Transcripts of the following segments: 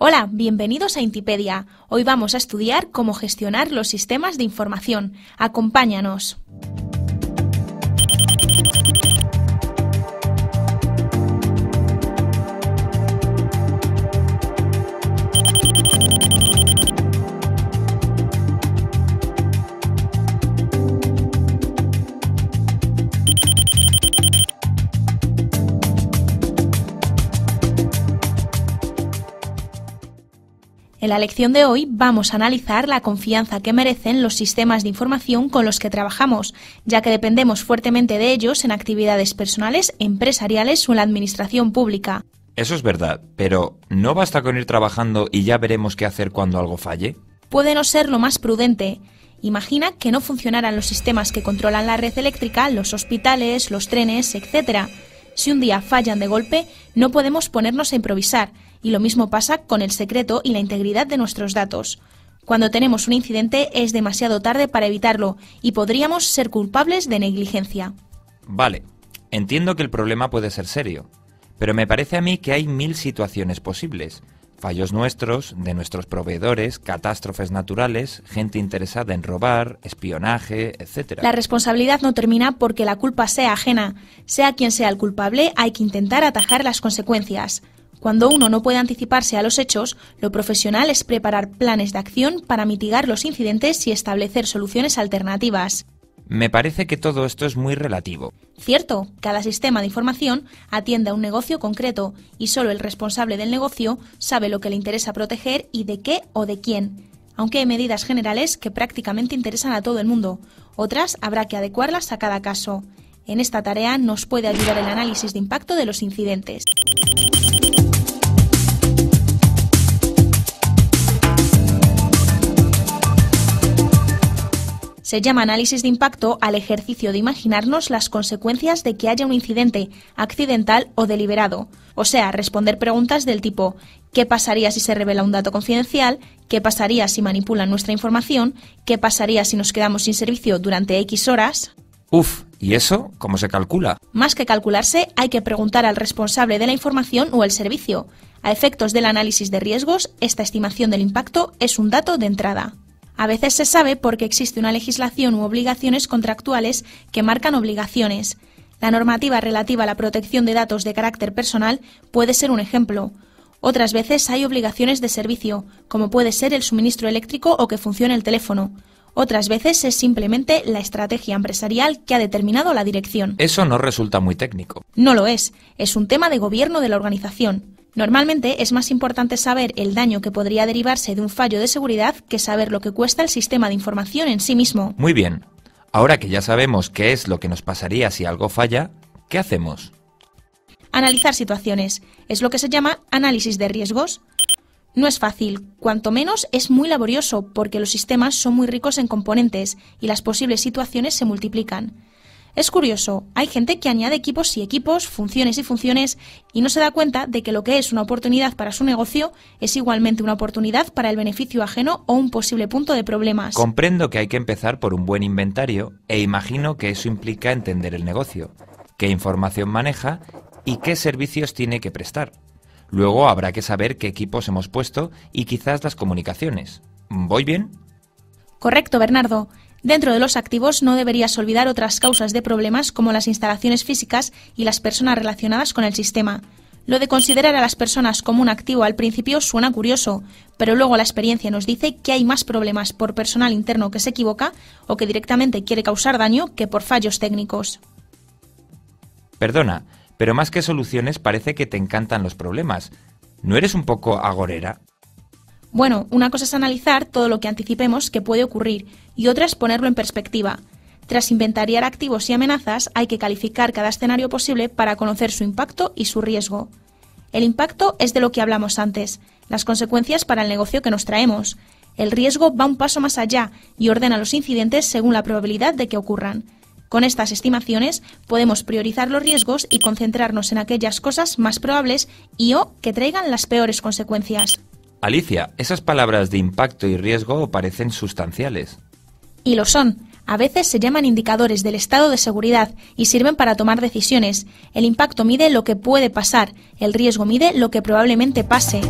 Hola, bienvenidos a Intipedia. Hoy vamos a estudiar cómo gestionar los sistemas de información. Acompáñanos. En la lección de hoy vamos a analizar la confianza que merecen los sistemas de información con los que trabajamos, ya que dependemos fuertemente de ellos en actividades personales, empresariales o en la administración pública. Eso es verdad, pero ¿no basta con ir trabajando y ya veremos qué hacer cuando algo falle? Puede no ser lo más prudente. Imagina que no funcionaran los sistemas que controlan la red eléctrica, los hospitales, los trenes, etc. Si un día fallan de golpe, no podemos ponernos a improvisar. Y lo mismo pasa con el secreto y la integridad de nuestros datos. Cuando tenemos un incidente es demasiado tarde para evitarlo y podríamos ser culpables de negligencia. Vale, entiendo que el problema puede ser serio, pero me parece a mí que hay 1000 situaciones posibles. Fallos nuestros, de nuestros proveedores, catástrofes naturales, gente interesada en robar, espionaje, etc. La responsabilidad no termina porque la culpa sea ajena. Sea quien sea el culpable, hay que intentar atajar las consecuencias. Cuando uno no puede anticiparse a los hechos, lo profesional es preparar planes de acción para mitigar los incidentes y establecer soluciones alternativas. Me parece que todo esto es muy relativo. Cierto, cada sistema de información atiende a un negocio concreto y solo el responsable del negocio sabe lo que le interesa proteger y de qué o de quién. Aunque hay medidas generales que prácticamente interesan a todo el mundo, otras habrá que adecuarlas a cada caso. En esta tarea nos puede ayudar el análisis de impacto de los incidentes. Se llama análisis de impacto al ejercicio de imaginarnos las consecuencias de que haya un incidente, accidental o deliberado. O sea, responder preguntas del tipo ¿qué pasaría si se revela un dato confidencial? ¿Qué pasaría si manipulan nuestra información? ¿Qué pasaría si nos quedamos sin servicio durante X horas? Uf, ¿y eso cómo se calcula? Más que calcularse, hay que preguntar al responsable de la información o el servicio. A efectos del análisis de riesgos, esta estimación del impacto es un dato de entrada. A veces se sabe porque existe una legislación u obligaciones contractuales que marcan obligaciones. La normativa relativa a la protección de datos de carácter personal puede ser un ejemplo. Otras veces hay obligaciones de servicio, como puede ser el suministro eléctrico o que funcione el teléfono. Otras veces es simplemente la estrategia empresarial que ha determinado la dirección. Eso no resulta muy técnico. No lo es un tema de gobierno de la organización. Normalmente es más importante saber el daño que podría derivarse de un fallo de seguridad que saber lo que cuesta el sistema de información en sí mismo. Muy bien. Ahora que ya sabemos qué es lo que nos pasaría si algo falla, ¿qué hacemos? Analizar situaciones. Es lo que se llama análisis de riesgos. No es fácil, cuanto menos es muy laborioso porque los sistemas son muy ricos en componentes y las posibles situaciones se multiplican. Es curioso, hay gente que añade equipos y equipos, funciones y funciones, y no se da cuenta de que lo que es una oportunidad para su negocio es igualmente una oportunidad para el beneficio ajeno o un posible punto de problemas. Comprendo que hay que empezar por un buen inventario e imagino que eso implica entender el negocio, qué información maneja y qué servicios tiene que prestar. Luego habrá que saber qué equipos hemos puesto y quizás las comunicaciones. ¿Voy bien? Correcto, Bernardo. Dentro de los activos no deberías olvidar otras causas de problemas como las instalaciones físicas y las personas relacionadas con el sistema. Lo de considerar a las personas como un activo al principio suena curioso, pero luego la experiencia nos dice que hay más problemas por personal interno que se equivoca o que directamente quiere causar daño que por fallos técnicos. Perdona, pero más que soluciones parece que te encantan los problemas. ¿No eres un poco agorera? Bueno, una cosa es analizar todo lo que anticipemos que puede ocurrir y otra es ponerlo en perspectiva. Tras inventariar activos y amenazas, hay que calificar cada escenario posible para conocer su impacto y su riesgo. El impacto es de lo que hablamos antes, las consecuencias para el negocio que nos traemos. El riesgo va un paso más allá y ordena los incidentes según la probabilidad de que ocurran. Con estas estimaciones podemos priorizar los riesgos y concentrarnos en aquellas cosas más probables y o que traigan las peores consecuencias. Alicia, esas palabras de impacto y riesgo parecen sustanciales. Y lo son. A veces se llaman indicadores del estado de seguridad y sirven para tomar decisiones. El impacto mide lo que puede pasar, el riesgo mide lo que probablemente pase.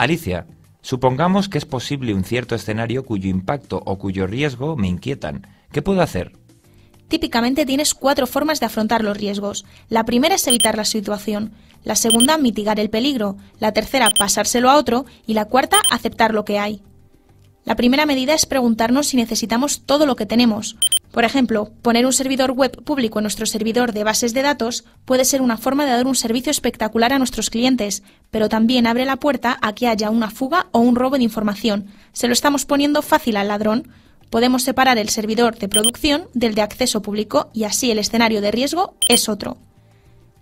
Alicia, supongamos que es posible un cierto escenario cuyo impacto o cuyo riesgo me inquietan. ¿Qué puedo hacer? Típicamente tienes 4 formas de afrontar los riesgos. La primera es evitar la situación, la segunda, mitigar el peligro, la tercera, pasárselo a otro y la cuarta, aceptar lo que hay. La primera medida es preguntarnos si necesitamos todo lo que tenemos. Por ejemplo, poner un servidor web público en nuestro servidor de bases de datos puede ser una forma de dar un servicio espectacular a nuestros clientes, pero también abre la puerta a que haya una fuga o un robo de información. Se lo estamos poniendo fácil al ladrón. Podemos separar el servidor de producción del de acceso público y así el escenario de riesgo es otro.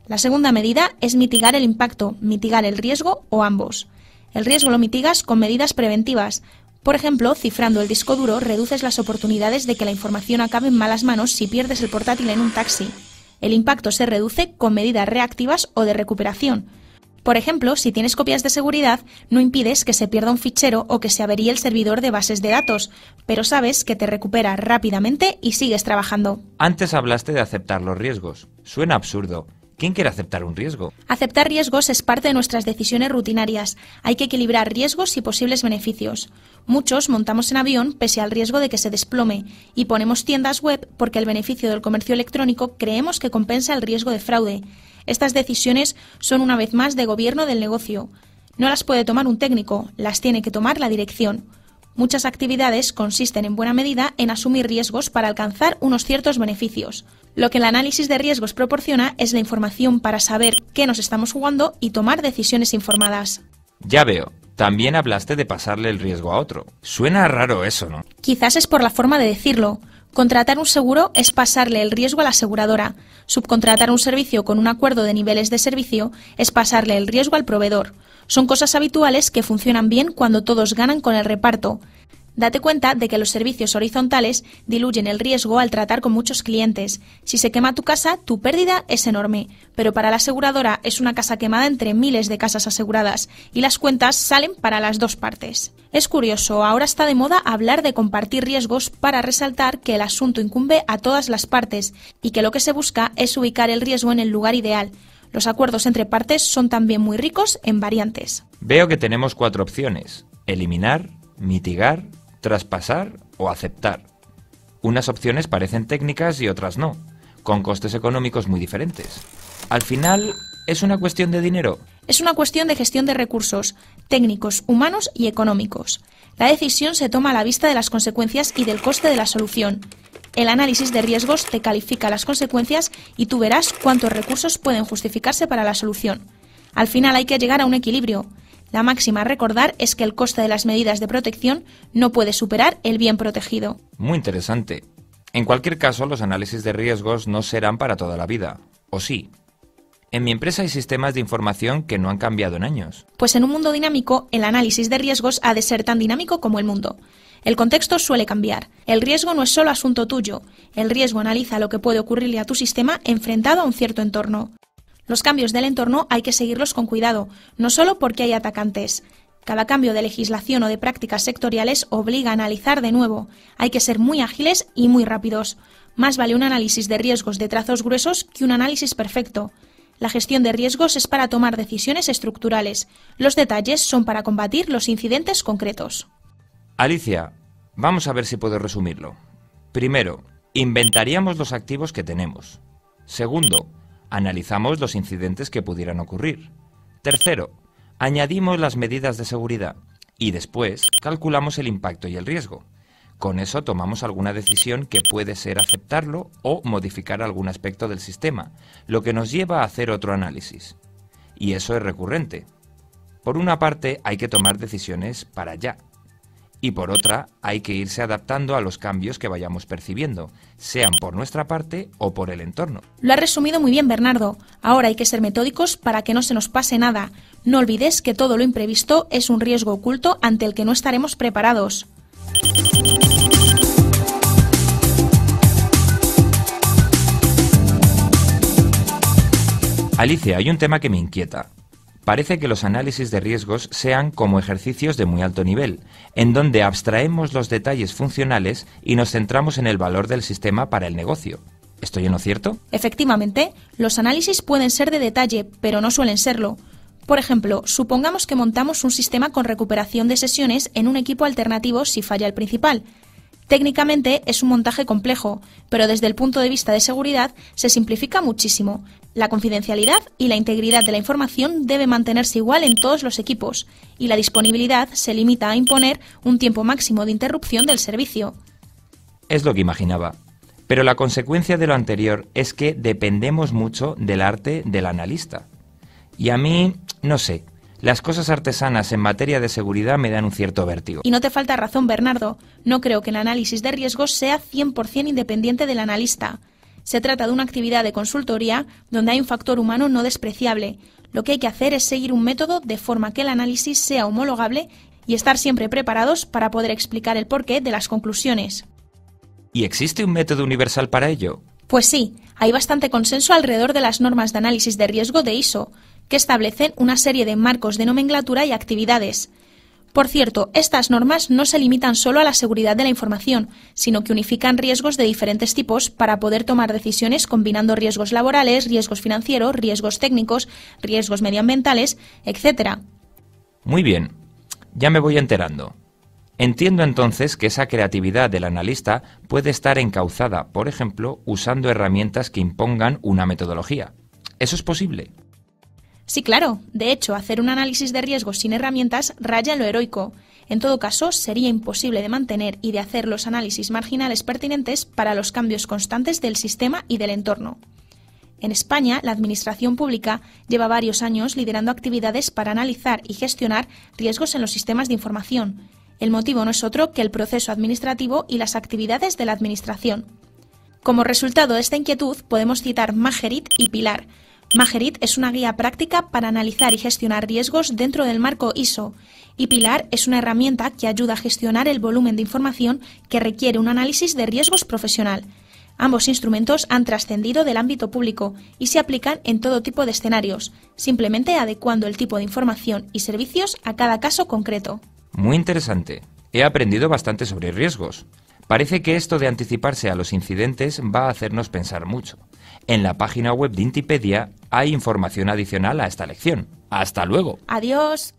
La segunda medida es mitigar el impacto, mitigar el riesgo o ambos. El riesgo lo mitigas con medidas preventivas. Por ejemplo, cifrando el disco duro reduces las oportunidades de que la información acabe en malas manos si pierdes el portátil en un taxi. El impacto se reduce con medidas reactivas o de recuperación. Por ejemplo, si tienes copias de seguridad, no impides que se pierda un fichero o que se averíe el servidor de bases de datos, pero sabes que te recupera rápidamente y sigues trabajando. Antes hablaste de aceptar los riesgos. Suena absurdo. ¿Quién quiere aceptar un riesgo? Aceptar riesgos es parte de nuestras decisiones rutinarias. Hay que equilibrar riesgos y posibles beneficios. Muchos montamos en avión pese al riesgo de que se desplome y ponemos tiendas web porque el beneficio del comercio electrónico creemos que compensa el riesgo de fraude. Estas decisiones son una vez más de gobierno del negocio. No las puede tomar un técnico, las tiene que tomar la dirección. Muchas actividades consisten en buena medida en asumir riesgos para alcanzar unos ciertos beneficios. Lo que el análisis de riesgos proporciona es la información para saber qué nos estamos jugando y tomar decisiones informadas. Ya veo. También hablaste de pasarle el riesgo a otro. Suena raro eso, ¿no? Quizás es por la forma de decirlo. Contratar un seguro es pasarle el riesgo a la aseguradora. Subcontratar un servicio con un acuerdo de niveles de servicio es pasarle el riesgo al proveedor. Son cosas habituales que funcionan bien cuando todos ganan con el reparto. Date cuenta de que los servicios horizontales diluyen el riesgo al tratar con muchos clientes. Si se quema tu casa, tu pérdida es enorme, pero para la aseguradora es una casa quemada entre miles de casas aseguradas y las cuentas salen para las dos partes. Es curioso, ahora está de moda hablar de compartir riesgos para resaltar que el asunto incumbe a todas las partes y que lo que se busca es ubicar el riesgo en el lugar ideal. Los acuerdos entre partes son también muy ricos en variantes. Veo que tenemos 4 opciones: eliminar, mitigar, traspasar o aceptar. Unas opciones parecen técnicas y otras no, con costes económicos muy diferentes. Al final, ¿es una cuestión de dinero? Es una cuestión de gestión de recursos, técnicos, humanos y económicos. La decisión se toma a la vista de las consecuencias y del coste de la solución. El análisis de riesgos te califica las consecuencias y tú verás cuántos recursos pueden justificarse para la solución. Al final hay que llegar a un equilibrio. La máxima a recordar es que el coste de las medidas de protección no puede superar el bien protegido. Muy interesante. En cualquier caso, los análisis de riesgos no serán para toda la vida, ¿o sí? En mi empresa hay sistemas de información que no han cambiado en años. Pues en un mundo dinámico, el análisis de riesgos ha de ser tan dinámico como el mundo. El contexto suele cambiar. El riesgo no es solo asunto tuyo. El riesgo analiza lo que puede ocurrirle a tu sistema enfrentado a un cierto entorno. Los cambios del entorno hay que seguirlos con cuidado, no solo porque hay atacantes. Cada cambio de legislación o de prácticas sectoriales obliga a analizar de nuevo. Hay que ser muy ágiles y muy rápidos. Más vale un análisis de riesgos de trazos gruesos que un análisis perfecto. La gestión de riesgos es para tomar decisiones estructurales. Los detalles son para combatir los incidentes concretos. Alicia, vamos a ver si puedo resumirlo. Primero, inventaríamos los activos que tenemos. Segundo, analizamos los incidentes que pudieran ocurrir. Tercero, añadimos las medidas de seguridad. Y después, calculamos el impacto y el riesgo. Con eso tomamos alguna decisión que puede ser aceptarlo o modificar algún aspecto del sistema, lo que nos lleva a hacer otro análisis. Y eso es recurrente. Por una parte, hay que tomar decisiones para ya. Y por otra, hay que irse adaptando a los cambios que vayamos percibiendo, sean por nuestra parte o por el entorno. Lo has resumido muy bien, Bernardo. Ahora hay que ser metódicos para que no se nos pase nada. No olvides que todo lo imprevisto es un riesgo oculto ante el que no estaremos preparados. Alicia, hay un tema que me inquieta. Parece que los análisis de riesgos sean como ejercicios de muy alto nivel, en donde abstraemos los detalles funcionales y nos centramos en el valor del sistema para el negocio. ¿Estoy en lo cierto? Efectivamente, los análisis pueden ser de detalle, pero no suelen serlo. Por ejemplo, supongamos que montamos un sistema con recuperación de sesiones en un equipo alternativo si falla el principal. Técnicamente es un montaje complejo, pero desde el punto de vista de seguridad se simplifica muchísimo. La confidencialidad y la integridad de la información debe mantenerse igual en todos los equipos, y la disponibilidad se limita a imponer un tiempo máximo de interrupción del servicio. Es lo que imaginaba. Pero la consecuencia de lo anterior es que dependemos mucho del arte del analista. Y a mí, no sé, las cosas artesanas en materia de seguridad me dan un cierto vértigo. Y no te falta razón, Bernardo. No creo que el análisis de riesgos sea 100% independiente del analista. Se trata de una actividad de consultoría donde hay un factor humano no despreciable. Lo que hay que hacer es seguir un método de forma que el análisis sea homologable y estar siempre preparados para poder explicar el porqué de las conclusiones. ¿Y existe un método universal para ello? Pues sí, hay bastante consenso alrededor de las normas de análisis de riesgo de ISO, que establecen una serie de marcos de nomenclatura y actividades. Por cierto, estas normas no se limitan solo a la seguridad de la información, sino que unifican riesgos de diferentes tipos para poder tomar decisiones combinando riesgos laborales, riesgos financieros, riesgos técnicos, riesgos medioambientales, etc. Muy bien, ya me voy enterando. Entiendo entonces que esa creatividad del analista puede estar encauzada, por ejemplo, usando herramientas que impongan una metodología. ¿Eso es posible? Sí, claro. De hecho, hacer un análisis de riesgos sin herramientas raya en lo heroico. En todo caso, sería imposible de mantener y de hacer los análisis marginales pertinentes para los cambios constantes del sistema y del entorno. En España, la Administración Pública lleva varios años liderando actividades para analizar y gestionar riesgos en los sistemas de información. El motivo no es otro que el proceso administrativo y las actividades de la Administración. Como resultado de esta inquietud, podemos citar Magerit y Pilar. Magerit es una guía práctica para analizar y gestionar riesgos dentro del marco ISO, y Pilar es una herramienta que ayuda a gestionar el volumen de información que requiere un análisis de riesgos profesional. Ambos instrumentos han trascendido del ámbito público y se aplican en todo tipo de escenarios, simplemente adecuando el tipo de información y servicios a cada caso concreto. Muy interesante. He aprendido bastante sobre riesgos. Parece que esto de anticiparse a los incidentes va a hacernos pensar mucho. En la página web de Intipedia hay información adicional a esta lección. ¡Hasta luego! ¡Adiós!